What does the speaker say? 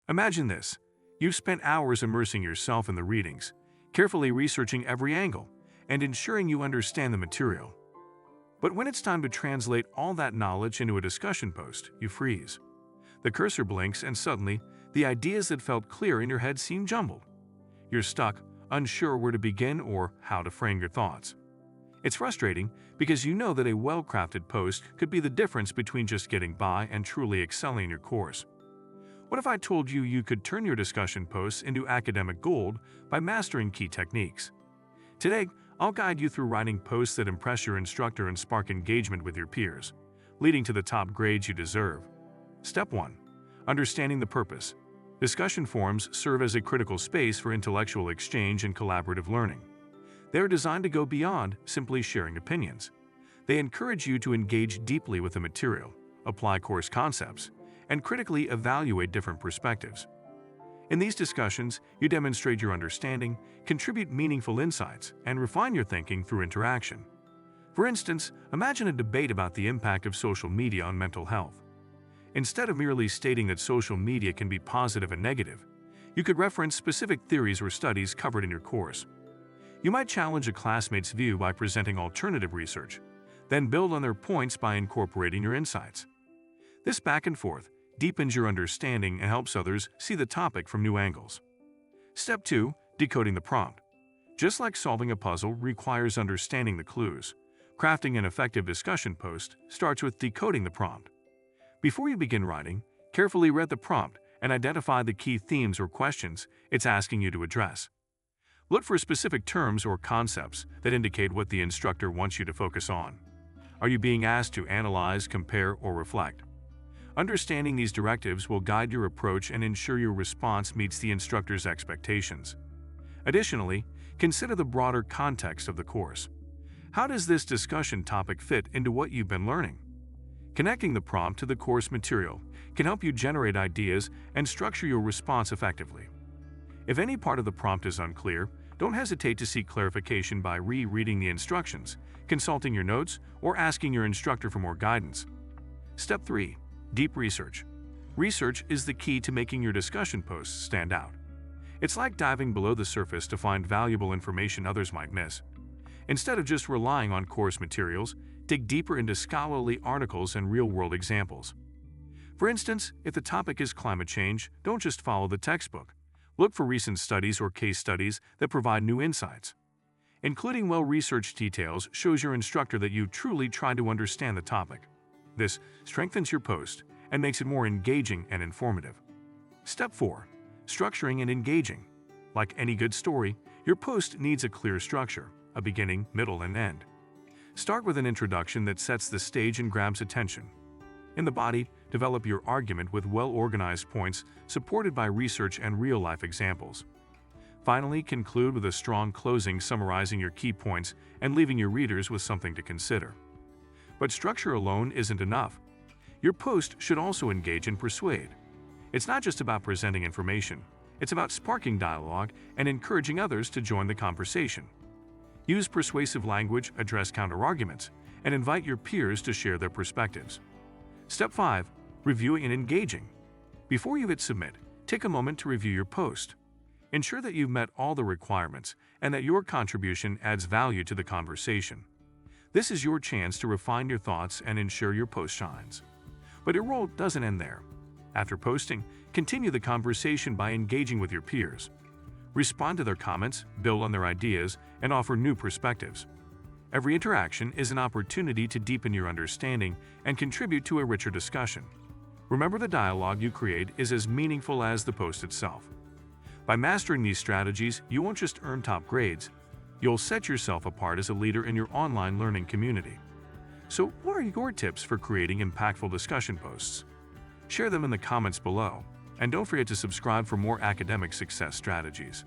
Imagine this. You've spent hours immersing yourself in the readings, carefully researching every angle, and ensuring you understand the material. But when it's time to translate all that knowledge into a discussion post, you freeze. The cursor blinks and suddenly, the ideas that felt clear in your head seem jumbled. You're stuck, unsure where to begin or how to frame your thoughts. It's frustrating because you know that a well-crafted post could be the difference between just getting by and truly excelling in your course. What if I told you you could turn your discussion posts into academic gold by mastering key techniques? Today, I'll guide you through writing posts that impress your instructor and spark engagement with your peers, leading to the top grades you deserve. Step 1. Understanding the purpose. Discussion forums serve as a critical space for intellectual exchange and collaborative learning. They are designed to go beyond simply sharing opinions. They encourage you to engage deeply with the material, apply course concepts, and critically evaluate different perspectives. In these discussions, you demonstrate your understanding, contribute meaningful insights, and refine your thinking through interaction. For instance, imagine a debate about the impact of social media on mental health. Instead of merely stating that social media can be positive and negative, you could reference specific theories or studies covered in your course. You might challenge a classmate's view by presenting alternative research, then build on their points by incorporating your insights. This back and forth deepens your understanding and helps others see the topic from new angles. Step 2. Decoding the prompt. Just like solving a puzzle requires understanding the clues, crafting an effective discussion post starts with decoding the prompt. Before you begin writing, carefully read the prompt and identify the key themes or questions it's asking you to address. Look for specific terms or concepts that indicate what the instructor wants you to focus on. Are you being asked to analyze, compare, or reflect? Understanding these directives will guide your approach and ensure your response meets the instructor's expectations. Additionally, consider the broader context of the course. How does this discussion topic fit into what you've been learning? Connecting the prompt to the course material can help you generate ideas and structure your response effectively. If any part of the prompt is unclear, don't hesitate to seek clarification by rereading the instructions, consulting your notes, or asking your instructor for more guidance. Step 3. Deep research. Research is the key to making your discussion posts stand out. It's like diving below the surface to find valuable information others might miss. Instead of just relying on course materials, dig deeper into scholarly articles and real-world examples. For instance, if the topic is climate change, don't just follow the textbook. Look for recent studies or case studies that provide new insights. Including well-researched details shows your instructor that you truly try to understand the topic. This strengthens your post and makes it more engaging and informative. Step 4. Structuring and engaging. Like any good story, your post needs a clear structure, a beginning, middle, and end. Start with an introduction that sets the stage and grabs attention. In the body, develop your argument with well-organized points supported by research and real-life examples. Finally, conclude with a strong closing summarizing your key points and leaving your readers with something to consider. But structure alone isn't enough. Your post should also engage and persuade. It's not just about presenting information, it's about sparking dialogue and encouraging others to join the conversation. Use persuasive language, address counterarguments, and invite your peers to share their perspectives. Step 5. Reviewing and engaging. Before you hit submit, take a moment to review your post. Ensure that you've met all the requirements and that your contribution adds value to the conversation. This is your chance to refine your thoughts and ensure your post shines. But your role doesn't end there. After posting, continue the conversation by engaging with your peers. Respond to their comments, build on their ideas, and offer new perspectives. Every interaction is an opportunity to deepen your understanding and contribute to a richer discussion. Remember, the dialogue you create is as meaningful as the post itself. By mastering these strategies, you won't just earn top grades, you'll set yourself apart as a leader in your online learning community. So, what are your tips for creating impactful discussion posts? Share them in the comments below, and don't forget to subscribe for more academic success strategies.